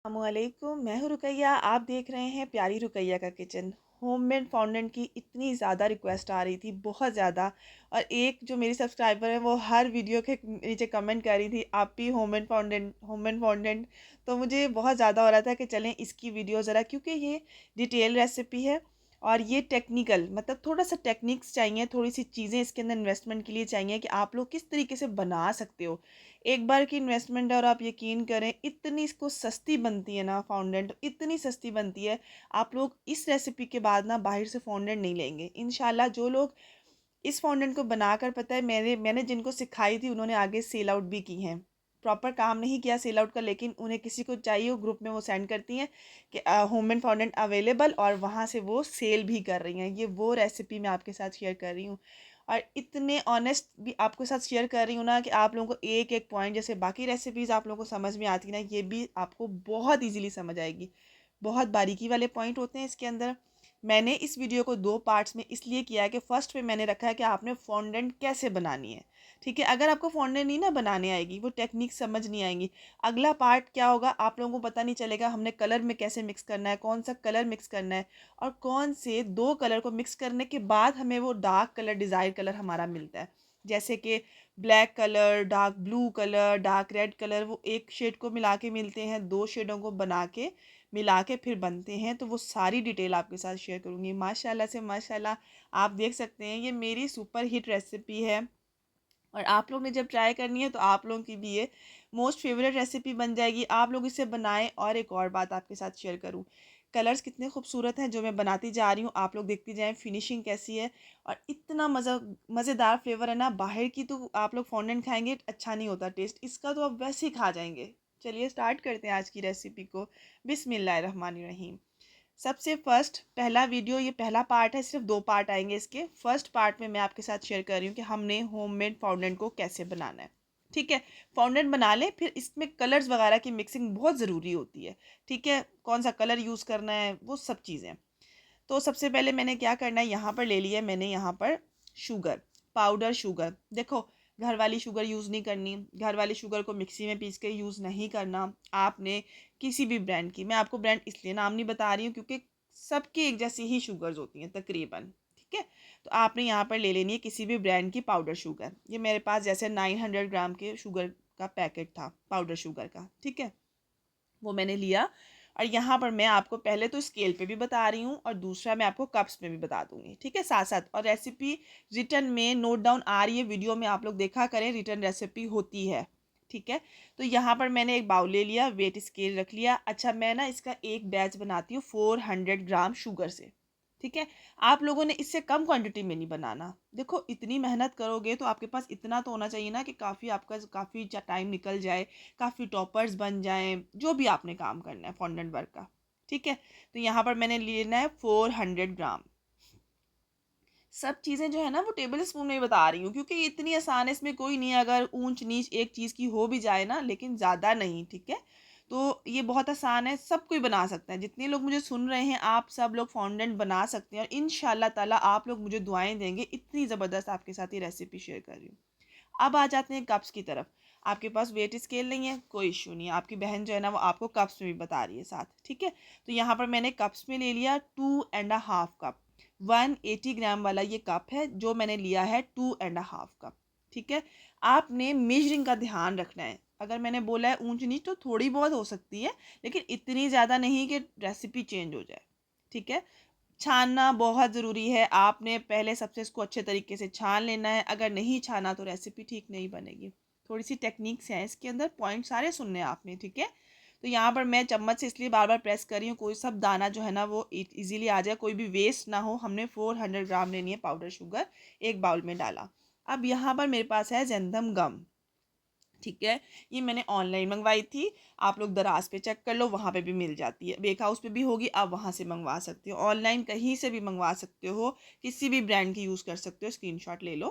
अस्सलामुअलैकुम, मैं हूँ रुकैया। आप देख रहे हैं प्यारी रुकैया का किचन। होममेड फॉन्डेंट की इतनी ज़्यादा रिक्वेस्ट आ रही थी, बहुत ज़्यादा। और एक जो मेरी सब्सक्राइबर है वो हर वीडियो के नीचे कमेंट कर रही थी, आप भी होममेड फॉन्डेंट। तो मुझे बहुत ज़्यादा हो रहा था कि चलें इसकी वीडियो ज़रा, क्योंकि ये डिटेल रेसिपी है और ये टेक्निकल, मतलब थोड़ा सा टेक्निक्स चाहिए, थोड़ी सी चीज़ें इसके अंदर इन्वेस्टमेंट के लिए चाहिए कि आप लोग किस तरीके से बना सकते हो। एक बार की इन्वेस्टमेंट है और आप यकीन करें इतनी इसको सस्ती बनती है ना फॉन्डेंट, इतनी सस्ती बनती है। आप लोग इस रेसिपी के बाद ना बाहर से फॉन्डेंट नहीं लेंगे इंशाल्लाह। जो लोग इस फॉन्डेंट को बनाकर, पता है, मैंने मैंने जिनको सिखाई थी उन्होंने आगे सेल आउट भी की हैं। प्रॉपर काम नहीं किया सेल आउट का, लेकिन उन्हें किसी को चाहिए वो ग्रुप में वो सेंड करती हैं कि होममेड फॉन्डेंट अवेलेबल, और वहाँ से वो सेल भी कर रही हैं। ये वो रेसिपी मैं आपके साथ शेयर कर रही हूँ, और इतने ऑनेस्ट भी आपके साथ शेयर कर रही हूँ ना कि आप लोगों को एक एक पॉइंट, जैसे बाकी रेसिपीज़ आप लोगों को समझ में आती ना, ये भी आपको बहुत इजीली समझ आएगी। बहुत बारीकी वाले पॉइंट होते हैं इसके अंदर। मैंने इस वीडियो को दो पार्ट्स में इसलिए किया है कि फर्स्ट पे मैंने रखा है कि आपने फॉन्डेंट कैसे बनानी है। ठीक है, अगर आपको फॉन्डेंट नहीं ना बनाने आएगी, वो टेक्निक समझ नहीं आएंगी, अगला पार्ट क्या होगा आप लोगों को पता नहीं चलेगा हमने कलर में कैसे मिक्स करना है, कौन सा कलर मिक्स करना है, और कौन से दो कलर को मिक्स करने के बाद हमें वो डार्क कलर, डिज़ायर कलर हमारा मिलता है। जैसे कि black colour, dark blue colour, dark red colour, वो एक शेड को मिला के मिलते हैं, दो शेडों को बना के मिला के फिर बनते हैं। तो वो सारी डिटेल आपके साथ शेयर करूँगी। माशाल्लाह से माशाल्लाह, आप देख सकते हैं ये मेरी सुपर हिट रेसिपी है, और आप लोग ने जब ट्राई करनी है तो आप लोगों की भी ये मोस्ट फेवरेट रेसिपी बन जाएगी। आप लोग इसे बनाएं। और एक और बात आपके साथ शेयर करूं, कलर्स कितने खूबसूरत हैं जो मैं बनाती जा रही हूँ, आप लोग देखती जाएं फिनिशिंग कैसी है। और इतना मज़ेदार फ्लेवर है ना, बाहर की तो आप लोग फॉन्डेंट खाएंगे अच्छा नहीं होता टेस्ट इसका, तो आप वैसे ही खा जाएंगे। चलिए स्टार्ट करते हैं आज की रेसिपी को। बिस्मिल्लाहिर्रहमानिर्रहीम। सबसे फर्स्ट पहला वीडियो, ये पहला पार्ट है, सिर्फ दो पार्ट आएंगे इसके। फर्स्ट पार्ट में मैं आपके साथ शेयर कर रही हूँ कि हमने होममेड फाउंडेंट को कैसे बनाना है। ठीक है, फाउंडेंट बना लें, फिर इसमें कलर्स वगैरह की मिक्सिंग बहुत ज़रूरी होती है। ठीक है, कौन सा कलर यूज़ करना है, वो सब चीज़ें। तो सबसे पहले मैंने क्या करना है, यहाँ पर ले लिया मैंने यहाँ पर शुगर, पाउडर शुगर। देखो, घर वाली शुगर यूज़ नहीं करनी, घर वाली शुगर को मिक्सी में पीस के यूज़ नहीं करना। आपने किसी भी ब्रांड की, मैं आपको ब्रांड इसलिए नाम नहीं बता रही हूँ क्योंकि सबकी एक जैसी ही शुगर्स होती हैं तकरीबन। ठीक है, तो आपने यहाँ पर ले लेनी है किसी भी ब्रांड की पाउडर शुगर। ये मेरे पास जैसे 900 ग्राम के शुगर का पैकेट था पाउडर शुगर का। ठीक है, वो मैंने लिया। और यहाँ पर मैं आपको पहले तो स्केल पे भी बता रही हूँ और दूसरा मैं आपको कप्स में भी बता दूंगी। ठीक है, साथ साथ। और रेसिपी रिटर्न में नोट डाउन आ रही है, वीडियो में आप लोग देखा करें, रिटर्न रेसिपी होती है। ठीक है, तो यहाँ पर मैंने एक बाउल ले लिया, वेट स्केल रख लिया। अच्छा, मैं ना इसका एक बैच बनाती हूँ 400 ग्राम शुगर से। ठीक है, आप लोगों ने इससे कम क्वांटिटी में नहीं बनाना। देखो, इतनी मेहनत करोगे तो आपके पास इतना तो होना चाहिए ना कि काफ़ी आपका काफ़ी टाइम निकल जाए, काफ़ी टॉपर्स बन जाएं, जो भी आपने काम करना है फॉन्डेंट वर्क का। ठीक है, तो यहाँ पर मैंने लेना है 400 ग्राम। सब चीज़ें जो है ना वो टेबल स्पून में ही बता रही हूँ क्योंकि ये इतनी आसान है, इसमें कोई नहीं है, अगर ऊंच नीच एक चीज़ की हो भी जाए ना, लेकिन ज़्यादा नहीं। ठीक है, तो ये बहुत आसान है, सब कोई बना सकता है। जितने लोग मुझे सुन रहे हैं आप सब लोग फॉन्डेंट बना सकते हैं, और इंशाल्लाह ताला आप लोग मुझे दुआएं देंगे। इतनी ज़बरदस्त आपके साथ ये रेसिपी शेयर कर रही हूँ। अब आ जाते हैं कप्स की तरफ। आपके पास वेट स्केल नहीं है, कोई इशू नहीं है, आपकी बहन जो है ना वो आपको कप्स में भी बता रही है साथ। ठीक है, तो यहाँ पर मैंने कप्स में ले लिया 2.5 कप। 180 ग्राम वाला ये कप है जो मैंने लिया है, 2.5 कप। ठीक है, आपने मेजरिंग का ध्यान रखना है। अगर मैंने बोला है ऊंच नीच तो थोड़ी बहुत हो सकती है, लेकिन इतनी ज़्यादा नहीं कि रेसिपी चेंज हो जाए। ठीक है, छानना बहुत ज़रूरी है। आपने पहले सबसे इसको अच्छे तरीके से छान लेना है, अगर नहीं छाना तो रेसिपी ठीक नहीं बनेगी। थोड़ी सी टेक्निक्स हैं इसके अंदर, पॉइंट सारे सुनने हैं आपने। ठीक है, तो यहाँ पर मैं चम्मच से इसलिए बार बार प्रेस कर रही हूँ, कोई सब दाना जो है ना वो इजीली आ जाए, कोई भी वेस्ट ना हो। हमने 400 ग्राम लेनी है पाउडर शुगर, एक बाउल में डाला। अब यहाँ पर मेरे पास है जैंदम गम। ठीक है, ये मैंने ऑनलाइन मंगवाई थी, आप लोग दराज पे चेक कर लो, वहाँ पे भी मिल जाती है, बेक हाउस पे भी होगी, आप वहाँ से मंगवा सकते हो, ऑनलाइन कहीं से भी मंगवा सकते हो, किसी भी ब्रांड की यूज़ कर सकते हो। स्क्रीनशॉट ले लो।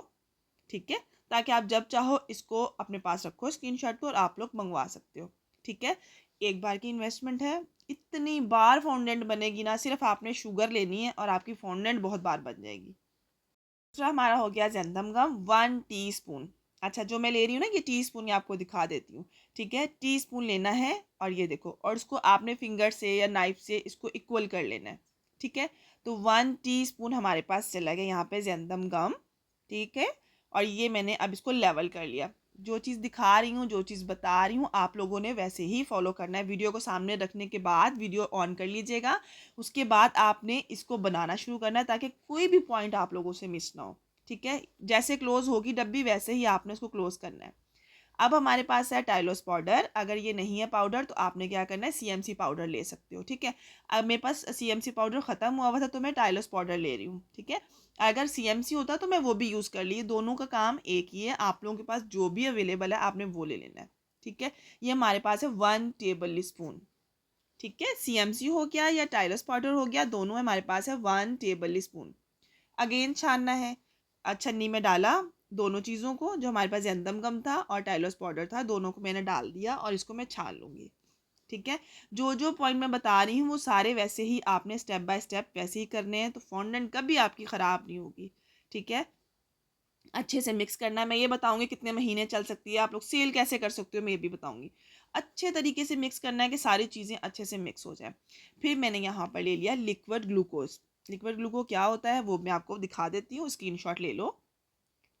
ठीक है, ताकि आप जब चाहो इसको अपने पास रखो स्क्रीनशॉट को, और आप लोग मंगवा सकते हो। ठीक है, एक बार की इन्वेस्टमेंट है, इतनी बार फॉन्डेंट बनेगी ना, सिर्फ आपने शुगर लेनी है और आपकी फॉन्डेंट बहुत बार बन जाएगी। दूसरा हमारा हो गया जैंदम गम 1 टीस्पून। अच्छा, जो मैं ले रही हूँ ना, ये टीस्पून, ये आपको दिखा देती हूँ, ठीक है। टीस्पून लेना है और ये देखो, और इसको आपने फिंगर से या नाइफ से इसको इक्वल कर लेना है, ठीक है। तो 1 टीस्पून हमारे पास चला गया यहाँ पे ज़ेंदम गम, ठीक है। और ये मैंने अब इसको लेवल कर लिया। जो चीज़ दिखा रही हूँ, जो चीज़ बता रही हूँ, आप लोगों ने वैसे ही फॉलो करना है। वीडियो को सामने रखने के बाद वीडियो ऑन कर लीजिएगा। उसके बाद आपने इसको बनाना शुरू करना है ताकि कोई भी पॉइंट आप लोगों से मिस ना हो, ठीक है। जैसे क्लोज होगी डब्बी वैसे ही आपने उसको क्लोज करना है। अब हमारे पास है टाइलोस पाउडर। अगर ये नहीं है पाउडर तो आपने क्या करना है, सीएमसी पाउडर ले सकते हो, ठीक है। अब मेरे पास सीएमसी पाउडर ख़त्म हुआ था तो मैं टाइलोस पाउडर ले रही हूँ, ठीक है। अगर सीएमसी होता तो मैं वो भी यूज़ कर ली। दोनों का काम एक ही है। आप लोगों के पास जो भी अवेलेबल है आपने वो ले लेना है, ठीक है। ये हमारे पास है 1 टेबल स्पून, ठीक है। सीएमसी हो गया या टाइलोस पाउडर हो गया, दोनों हमारे पास है 1 टेबल स्पून। अगेन छानना है। छन्नी में डाला दोनों चीज़ों को, जो हमारे पास जैंदम गम था और टाइलोस पाउडर था, दोनों को मैंने डाल दिया और इसको मैं छान लूँगी, ठीक है। जो जो पॉइंट मैं बता रही हूँ वो सारे वैसे ही आपने स्टेप बाय स्टेप वैसे ही करने हैं, तो फॉन्डेंट कभी आपकी ख़राब नहीं होगी, ठीक है। अच्छे से मिक्स करना है। मैं ये बताऊंगी कितने महीने चल सकती है, आप लोग सेल कैसे कर सकते हो मैं ये भी बताऊंगी। अच्छे तरीके से मिक्स करना है कि सारी चीज़ें अच्छे से मिक्स हो जाए। फिर मैंने यहाँ पर ले लिया लिक्विड ग्लूकोज। लिक्विड ग्लूको क्या होता है वो मैं आपको दिखा देती हूँ, स्क्रीनशॉट ले लो,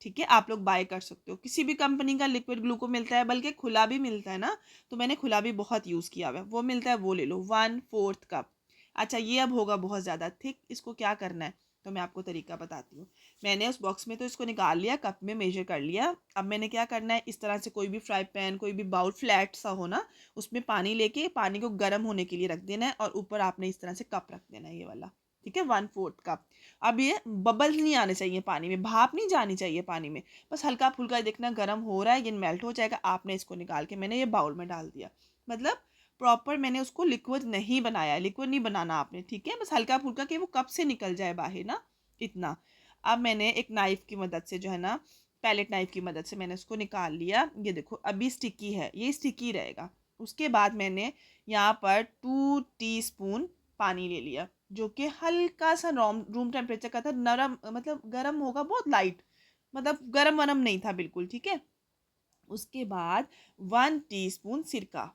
ठीक है। आप लोग बाय कर सकते हो, किसी भी कंपनी का लिक्विड ग्लूको मिलता है, बल्कि खुला भी मिलता है ना, तो मैंने खुला भी बहुत यूज़ किया हुआ है, वो मिलता है वो ले लो, 1/4 कप। अच्छा, ये अब होगा बहुत ज़्यादा थिक, इसको क्या करना है तो मैं आपको तरीका बताती हूँ। मैंने उस बॉक्स में तो इसको निकाल लिया, कप में मेजर कर लिया। अब मैंने क्या करना है, इस तरह से कोई भी फ्राई पैन, कोई भी बाउल फ्लैट सा हो ना, उसमें पानी लेके पानी को गर्म होने के लिए रख देना है और ऊपर आपने इस तरह से कप रख देना है, ये वाला, ठीक है, 1/4 कप। अब ये बबल्स नहीं आने चाहिए पानी में, भाप नहीं जानी चाहिए पानी में, बस हल्का फुल्का देखना गर्म हो रहा है, ये मेल्ट हो जाएगा। आपने इसको निकाल के मैंने ये बाउल में डाल दिया। मतलब प्रॉपर मैंने उसको लिक्विड नहीं बनाया, लिक्विड नहीं बनाना आपने, ठीक है, बस हल्का फुल्का कि वो कप से निकल जाए बाहर ना, इतना। अब मैंने एक नाइफ की मदद से जो है ना, पैलेट नाइफ की मदद से मैंने उसको निकाल लिया। ये देखो अभी स्टिकी है, ये स्टिकी रहेगा। उसके बाद मैंने यहाँ पर 2 टीस्पून पानी ले लिया, जो कि हल्का सा रूम टेम्परेचर का था, नरम, मतलब गर्म होगा बहुत लाइट, मतलब गरम वरम नहीं था बिल्कुल, ठीक है। उसके बाद 1 टीस्पून सिरका।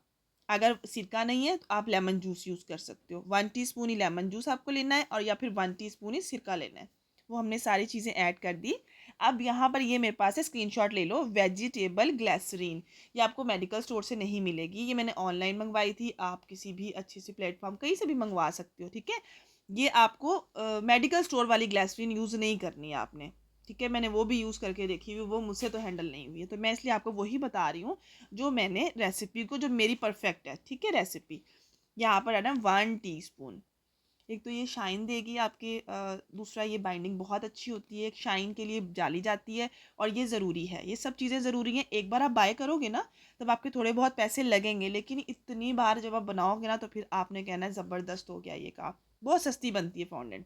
अगर सिरका नहीं है तो आप लेमन जूस यूज़ कर सकते हो। 1 टीस्पून ही लेमन जूस आपको लेना है और या फिर 1 टीस्पून ही सिरका लेना है। वो हमने सारी चीज़ें ऐड कर दी। अब यहाँ पर ये मेरे पास है, स्क्रीनशॉट ले लो, वेजिटेबल ग्लिसरीन। ये आपको मेडिकल स्टोर से नहीं मिलेगी, ये मैंने ऑनलाइन मंगवाई थी। आप किसी भी अच्छे से प्लेटफॉर्म कहीं से भी मंगवा सकते हो, ठीक है। ये आपको मेडिकल स्टोर वाली ग्लिसरीन यूज़ नहीं करनी है आपने, ठीक है। मैंने वो भी यूज़ करके देखी हुई, वो मुझसे तो हैंडल नहीं हुई है, तो मैं इसलिए आपको वही बता रही हूँ जो मैंने रेसिपी को, जो मेरी परफेक्ट है, ठीक है रेसिपी। यहाँ पर है ना 1 टीस्पून। एक तो ये शाइन देगी आपके, दूसरा ये बाइंडिंग बहुत अच्छी होती है, एक शाइन के लिए डाली जाती है और ये ज़रूरी है, ये सब चीज़ें ज़रूरी हैं। एक बार आप बाय करोगे ना तब आपके थोड़े बहुत पैसे लगेंगे, लेकिन इतनी बार जब आप बनाओगे ना तो फिर आपने कहना है ज़बरदस्त हो गया ये काम। बहुत सस्ती बनती है फॉन्डेंट।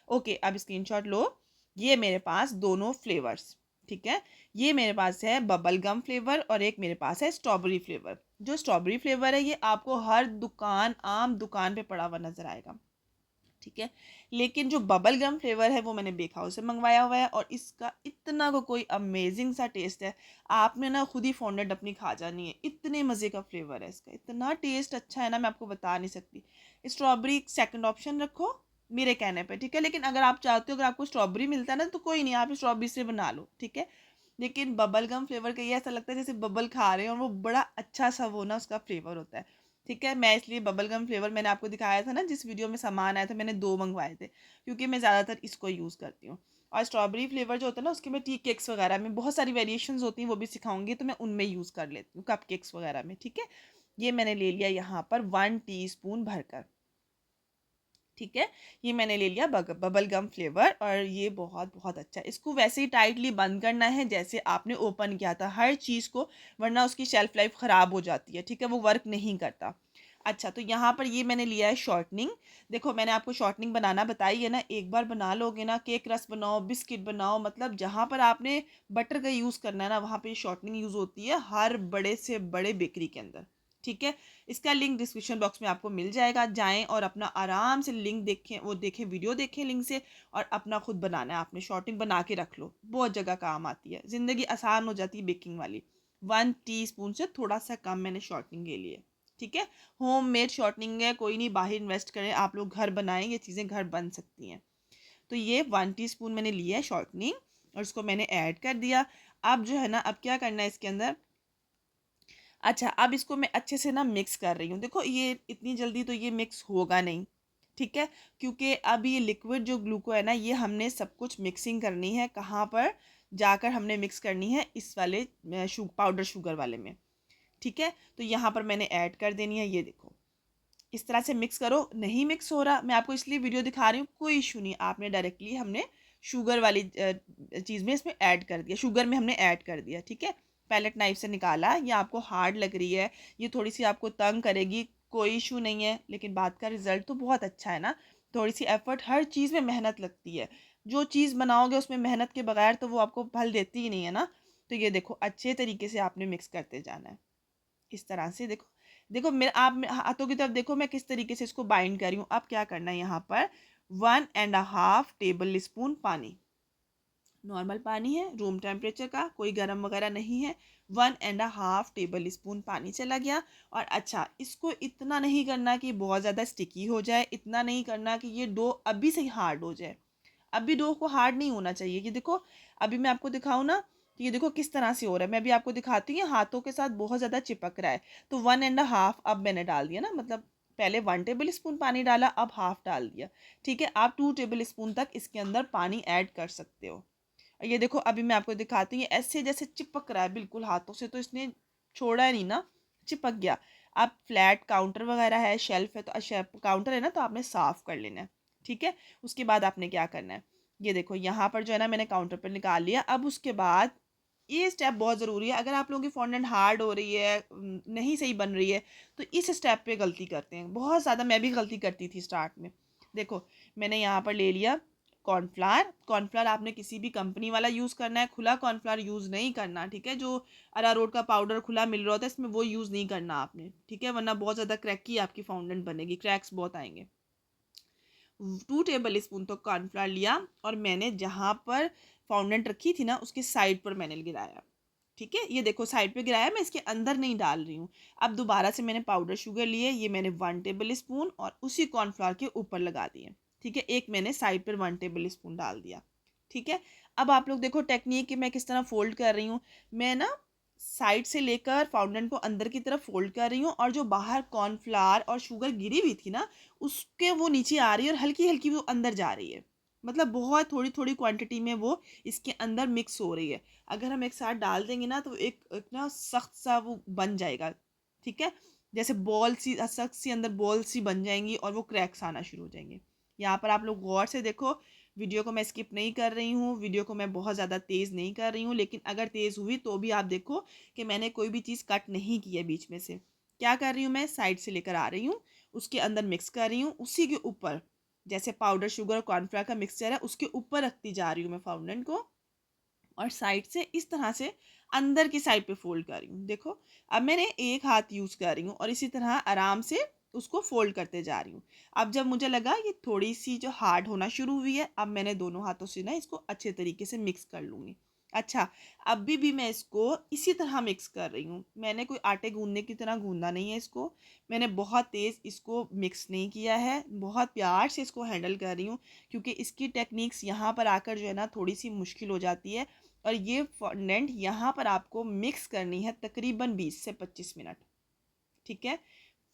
ओके, अब स्क्रीनशॉट लो। ये मेरे पास दोनों फ्लेवर्स, ठीक है। ये मेरे पास है बबल गम फ्लेवर और एक मेरे पास है स्ट्रॉबेरी फ्लेवर। जो स्ट्रॉबेरी फ्लेवर है ये आपको हर दुकान, आम दुकान पे पड़ा हुआ नज़र आएगा, ठीक है। लेकिन जो बबल गम फ्लेवर है वो मैंने बेक हाउस से मंगवाया हुआ है और इसका इतना को कोई अमेजिंग सा टेस्ट है, आपने ना खुद ही फॉन्डेंट अपनी खा जानी है, इतने मज़े का फ्लेवर है इसका, इतना टेस्ट अच्छा है ना, मैं आपको बता नहीं सकती। स्ट्रॉबेरी सेकंड ऑप्शन रखो मेरे कहने पे, ठीक है। लेकिन अगर आप चाहते हो, अगर आपको स्ट्रॉबेरी मिलता है ना तो कोई नहीं, आप स्ट्रॉबेरी से बना लो, ठीक है। लेकिन बबल गम फ्लेवर का ये ऐसा लगता है जैसे बबल खा रहे हैं, और वो बड़ा अच्छा सा वो ना उसका फ्लेवर होता है, ठीक है। मैं इसलिए बबल गम फ्लेवर मैंने आपको दिखाया था ना जिस वीडियो में सामान आया था, मैंने 2 मंगवाए थे क्योंकि मैं ज़्यादातर इसको यूज़ करती हूँ। और स्ट्रॉबेरी फ्लेवर जो होता है ना उसके में टी केक्स वगैरह में बहुत सारी वेरिएशंस होती हैं, वो भी सिखाऊंगी, तो मैं उनमें यूज़ कर लेती हूँ, कप केक्स वगैरह में, ठीक है। ये मैंने ले लिया यहाँ पर 1 टीस्पून भरकर, ठीक है। ये मैंने ले लिया बबल गम फ्लेवर और ये बहुत बहुत अच्छा है। इसको वैसे ही टाइटली बंद करना है जैसे आपने ओपन किया था हर चीज़ को, वरना उसकी शेल्फ लाइफ ख़राब हो जाती है, ठीक है, वो वर्क नहीं करता। अच्छा, तो यहाँ पर ये मैंने लिया है शॉर्टनिंग। देखो मैंने आपको शॉर्टनिंग बनाना बताई है ना, एक बार बना लोगे ना, केक रस बनाओ, बिस्किट बनाओ, मतलब जहाँ पर आपने बटर का यूज़ करना है ना वहाँ पे शॉर्टनिंग यूज़ होती है हर बड़े से बड़े बेकरी के अंदर, ठीक है। इसका लिंक डिस्क्रिप्शन बॉक्स में आपको मिल जाएगा, जाएं और अपना आराम से लिंक देखें, वो देखें, वीडियो देखें लिंक से, और अपना खुद बनाना है आपने। शॉर्टनिंग बना के रख लो, बहुत जगह काम आती है, ज़िंदगी आसान हो जाती है बेकिंग वाली। 1 टीस्पून से थोड़ा सा कम मैंने शॉर्टनिंग ले लिया, ठीक है। होम मेड शॉर्टनिंग है, कोई नहीं बाहर इन्वेस्ट करें, आप लोग घर बनाएं, ये चीज़ें घर बन सकती हैं। तो ये 1 टीस्पून मैंने लिया है शॉर्टनिंग, और इसको मैंने ऐड कर दिया। अब जो है ना, अब क्या करना है इसके अंदर, अच्छा अब इसको मैं अच्छे से ना मिक्स कर रही हूँ। देखो ये इतनी जल्दी तो ये मिक्स होगा नहीं, ठीक है, क्योंकि अब ये लिक्विड जो ग्लूको है ना, ये हमने सब कुछ मिक्सिंग करनी है, कहाँ पर जाकर हमने मिक्स करनी है, इस वाले पाउडर शुगर वाले में, ठीक है। तो यहाँ पर मैंने ऐड कर देनी है, ये देखो इस तरह से मिक्स करो। नहीं मिक्स हो रहा, मैं आपको इसलिए वीडियो दिखा रही हूँ, कोई इशू नहीं, आपने डायरेक्टली हमने शुगर वाली चीज़ में इसमें ऐड कर दिया, शुगर में हमने ऐड कर दिया, ठीक है। पैलेट नाइफ से निकाला, ये आपको हार्ड लग रही है, ये थोड़ी सी आपको तंग करेगी, कोई इशू नहीं है, लेकिन बात का रिजल्ट तो बहुत अच्छा है ना। थोड़ी सी एफर्ट, हर चीज़ में मेहनत लगती है, जो चीज़ बनाओगे उसमें मेहनत के बगैर तो वो आपको फल देती ही नहीं है ना। तो ये देखो अच्छे तरीके से आपने मिक्स करते जाना है, इस तरह से। देखो देखो मेरे आप हाथों की तरफ देखो, मैं किस तरीके से इसको बाइंड कर रही हूँ। अब क्या करना है, यहाँ पर 1.5 टेबल स्पून पानी, नॉर्मल पानी है रूम टेम्परेचर का, कोई गर्म वगैरह नहीं है। 1.5 टेबल स्पून पानी चला गया। और अच्छा इसको इतना नहीं करना कि बहुत ज़्यादा स्टिकी हो जाए, इतना नहीं करना कि ये डो अभी से ही हार्ड हो जाए, अभी डो को हार्ड नहीं होना चाहिए। ये देखो अभी मैं आपको दिखाऊँ ना, तो ये देखो किस तरह से हो रहा है, मैं अभी आपको दिखाती हूँ, ये हाथों के साथ बहुत ज़्यादा चिपक रहा है। तो 1.5 अब मैंने डाल दिया ना, मतलब पहले 1 टेबल स्पून पानी डाला, अब हाफ डाल दिया, ठीक है। आप 2 टेबल स्पून तक इसके अंदर पानी ऐड कर सकते हो। और ये देखो अभी मैं आपको दिखाती हूँ, ये ऐसे जैसे चिपक रहा है बिल्कुल हाथों से, तो इसने छोड़ा नहीं ना, चिपक गया। आप फ्लैट काउंटर वगैरह है, शेल्फ है, तो काउंटर है ना, तो आपने साफ़ कर लेना है, ठीक है। उसके बाद आपने क्या करना है, ये देखो यहाँ पर जो है ना मैंने काउंटर पर निकाल लिया। अब उसके बाद ये स्टेप बहुत ज़रूरी है, अगर आप लोगों की फॉन्डेंट हार्ड हो रही है, नहीं सही बन रही है, तो इस स्टेप पे गलती करते हैं बहुत ज़्यादा, मैं भी गलती करती थी स्टार्ट में। देखो मैंने यहाँ पर ले लिया कॉर्नफ्लावर, कॉर्नफ्लावर आपने किसी भी कंपनी वाला यूज़ करना है, खुला कॉर्नफ्लावर यूज़ नहीं करना, ठीक है। जो अरारोट का पाउडर खुला मिल रहा होता है, इसमें वो यूज़ नहीं करना आपने, ठीक है, वरना बहुत ज़्यादा क्रैकी आपकी फाउंडेंट बनेगी, क्रैक्स बहुत आएंगे। 2 टेबल स्पून तो कॉर्नफ्लावर लिया, और मैंने जहाँ पर फाउंडेंट रखी थी ना, उसके साइड पर मैंने गिराया, ठीक है। ये देखो साइड पे गिराया, मैं इसके अंदर नहीं डाल रही हूँ। अब दोबारा से मैंने पाउडर शुगर लिए, ये मैंने 1 टेबल स्पून और उसी कॉर्नफ्लावर के ऊपर लगा दिए, ठीक है। एक मैंने साइड पर 1 टेबल स्पून डाल दिया, ठीक है। अब आप लोग देखो टेक्निक कि मैं किस तरह फोल्ड कर रही हूँ, मैं ना साइड से लेकर फाउंडेंट को अंदर की तरफ फोल्ड कर रही हूँ, और जो बाहर कॉर्नफ्लावर और शुगर गिरी हुई थी ना, उसके वो नीचे आ रही है, और हल्की हल्की वो अंदर जा रही है, मतलब बहुत थोड़ी थोड़ी क्वांटिटी में वो इसके अंदर मिक्स हो रही है। अगर हम एक साथ डाल देंगे ना, तो एक ना सख्त सा वो बन जाएगा, ठीक है, जैसे बॉल सी, सख्त सी अंदर बॉल सी बन जाएंगी, और वो क्रैक्स आना शुरू हो जाएंगे। यहाँ पर आप लोग गौर से देखो, वीडियो को मैं स्किप नहीं कर रही हूँ, वीडियो को मैं बहुत ज़्यादा तेज़ नहीं कर रही हूँ, लेकिन अगर तेज़ हुई तो भी आप देखो कि मैंने कोई भी चीज़ कट नहीं की है बीच में से। क्या कर रही हूँ, मैं साइड से लेकर आ रही हूँ, उसके अंदर मिक्स कर रही हूँ, उसी के ऊपर जैसे पाउडर शुगर और कॉर्नफ्लावर का मिक्सचर है, उसके ऊपर रखती जा रही हूँ मैं फाउंडेंट को, और साइड से इस तरह से अंदर की साइड पे फोल्ड कर रही हूँ। देखो अब मैंने एक हाथ यूज़ कर रही हूँ, और इसी तरह आराम से उसको फोल्ड करते जा रही हूँ। अब जब मुझे लगा ये थोड़ी सी जो हार्ड होना शुरू हुई है, अब मैंने दोनों हाथों से ना इसको अच्छे तरीके से मिक्स कर लूँगी। अच्छा अभी भी मैं इसको इसी तरह मिक्स कर रही हूँ, मैंने कोई आटे गूंदने की तरह गूंदा नहीं है इसको, मैंने बहुत तेज़ इसको मिक्स नहीं किया है, बहुत प्यार से इसको हैंडल कर रही हूँ, क्योंकि इसकी टेक्निक्स यहाँ पर आकर जो है ना थोड़ी सी मुश्किल हो जाती है। और ये फॉन्डेंट यहाँ पर आपको मिक्स करनी है तकरीबन 20 से 25 मिनट, ठीक है।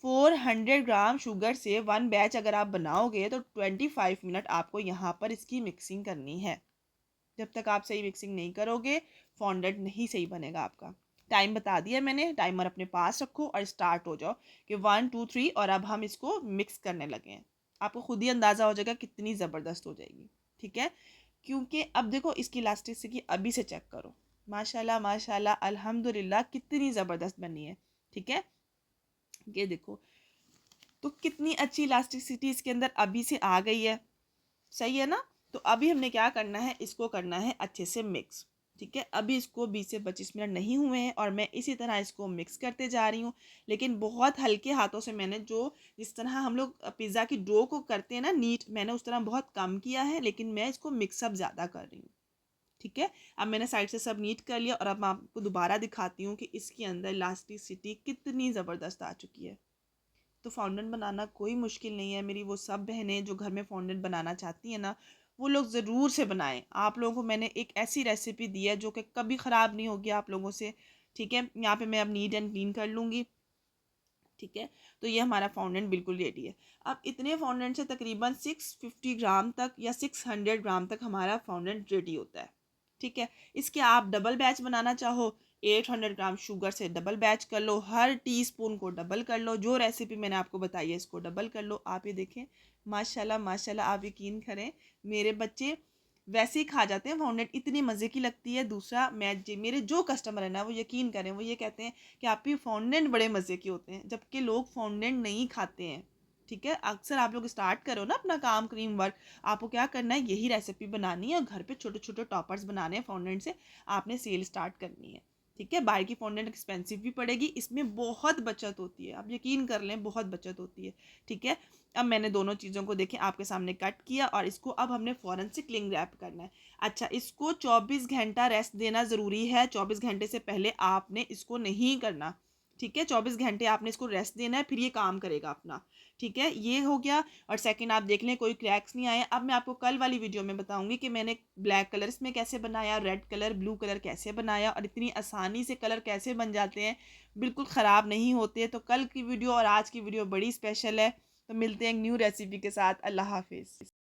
400 ग्राम शुगर से 1 बैच अगर आप बनाओगे, तो 25 मिनट आपको यहाँ पर इसकी मिक्सिंग करनी है। जब तक आप सही मिक्सिंग नहीं करोगे, फॉन्डेंट नहीं सही बनेगा आपका। टाइम बता दिया मैंने, टाइमर अपने पास रखो और स्टार्ट हो जाओ कि 1 2 3, और अब हम इसको मिक्स करने लगे हैं। आपको खुद ही अंदाज़ा हो जाएगा कितनी ज़बरदस्त हो जाएगी, ठीक है। क्योंकि अब देखो इसकी इलास्टिसिटी अभी से चेक करो, माशाल्लाह माशाल्लाह अल्हम्दुलिल्लाह कितनी ज़बरदस्त बनी है, ठीक है। ये देखो तो कितनी अच्छी इलास्टिसिटी इसके अंदर अभी से आ गई है, सही है ना। तो अभी हमने क्या करना है, इसको करना है अच्छे से मिक्स। ठीक है, अभी इसको 20 से 25 मिनट नहीं हुए हैं और मैं इसी तरह इसको मिक्स करते जा रही हूँ। लेकिन बहुत हल्के हाथों से मैंने जिस तरह हम लोग पिज़्ज़ा की डो को करते हैं ना नीट, मैंने उस तरह बहुत कम किया है, लेकिन मैं इसको मिक्सअप ज़्यादा कर रही हूँ। ठीक है, अब मैंने साइड से सब नीट कर लिया और अब मैं आपको दोबारा दिखाती हूँ कि इसके अंदर इलास्टिसिटी कितनी ज़बरदस्त आ चुकी है। तो फॉन्डेंट बनाना कोई मुश्किल नहीं है। मेरी वो सब बहनें जो घर में फॉन्डेंट बनाना चाहती हैं ना, वो लोग ज़रूर से बनाएं। आप लोगों को मैंने एक ऐसी रेसिपी दी है जो कि कभी ख़राब नहीं होगी आप लोगों से। ठीक है, यहाँ पे मैं अब नीट एंड क्लीन कर लूँगी। ठीक है, तो ये हमारा फॉन्डेंट बिल्कुल रेडी है। अब इतने फॉन्डेंट से तकरीबन 650 ग्राम तक या 600 ग्राम तक हमारा फॉन्डेंट रेडी होता है। ठीक है, इसके आप डबल बैच बनाना चाहो 800 ग्राम शुगर से डबल बैच कर लो, हर टीस्पून को डबल कर लो। जो रेसिपी मैंने आपको बताई है इसको डबल कर लो। आप ये देखें, माशाल्लाह माशाल्लाह, आप यकीन करें मेरे बच्चे वैसे ही खा जाते हैं फॉन्डेंट, इतनी मज़े की लगती है। दूसरा, मेरे जो कस्टमर है ना, वो यकीन करें, वो ये कहते हैं कि आपके फॉन्डेंट बड़े मज़े के होते हैं, जबकि लोग फॉन्डेंट नहीं खाते हैं। ठीक है, अक्सर आप लोग स्टार्ट करो ना अपना काम क्रीम वर्क, आपको क्या करना है, यही रेसिपी बनानी है और घर पे छोटे छोटे टॉपर्स बनाने हैं फॉन्डेंट से, आपने सेल स्टार्ट करनी है। ठीक है, बाहर की फॉन्डेंट एक्सपेंसिव भी पड़ेगी, इसमें बहुत बचत होती है, आप यकीन कर लें, बहुत बचत होती है। ठीक है, अब मैंने दोनों चीज़ों को देखें आपके सामने कट किया और इसको अब हमने फ़ौरन से क्लिंग रैप करना है। अच्छा, इसको 24 घंटा रेस्ट देना ज़रूरी है, 24 घंटे से पहले आपने इसको नहीं करना। ठीक है, 24 घंटे आपने इसको रेस्ट देना है, फिर ये काम करेगा अपना। ठीक है, ये हो गया। और सेकंड, आप देख लें कोई क्रैक्स नहीं आए। अब मैं आपको कल वाली वीडियो में बताऊंगी कि मैंने ब्लैक कलर इसमें कैसे बनाया, रेड कलर, ब्लू कलर कैसे बनाया और इतनी आसानी से कलर कैसे बन जाते हैं, बिल्कुल ख़राब नहीं होते। तो कल की वीडियो और आज की वीडियो बड़ी स्पेशल है। तो मिलते हैं एक न्यू रेसिपी के साथ। अल्लाह हाफिज़।